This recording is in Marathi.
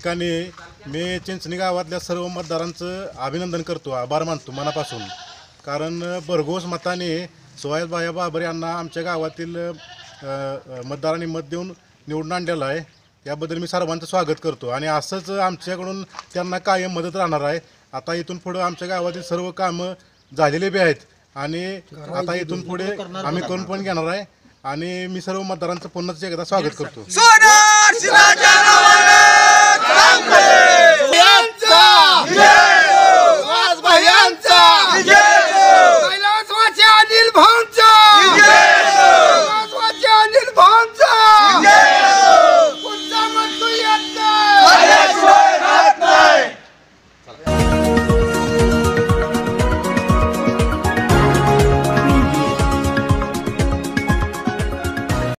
ठिकाणी मी चिंचणी गावातल्या सर्व मतदारांचं अभिनंदन करतो, आभार मानतो मनापासून. कारण भरघोस मताने सुहासभाई बाबर यांना आमच्या गावातील मतदारांनी मत देऊन निवडून आणलेलं आहे. याबद्दल मी सर्वांचं स्वागत करतो आणि असंच आमच्याकडून त्यांना कायम मदत राहणार आहे. आता इथून पुढे आमच्या गावातील सर्व कामं झालेले बी आहेत आणि आता इथून पुढे आम्ही करून पण घेणार आहे आणि मी सर्व मतदारांचं पुन्हा एकदा स्वागत करतो.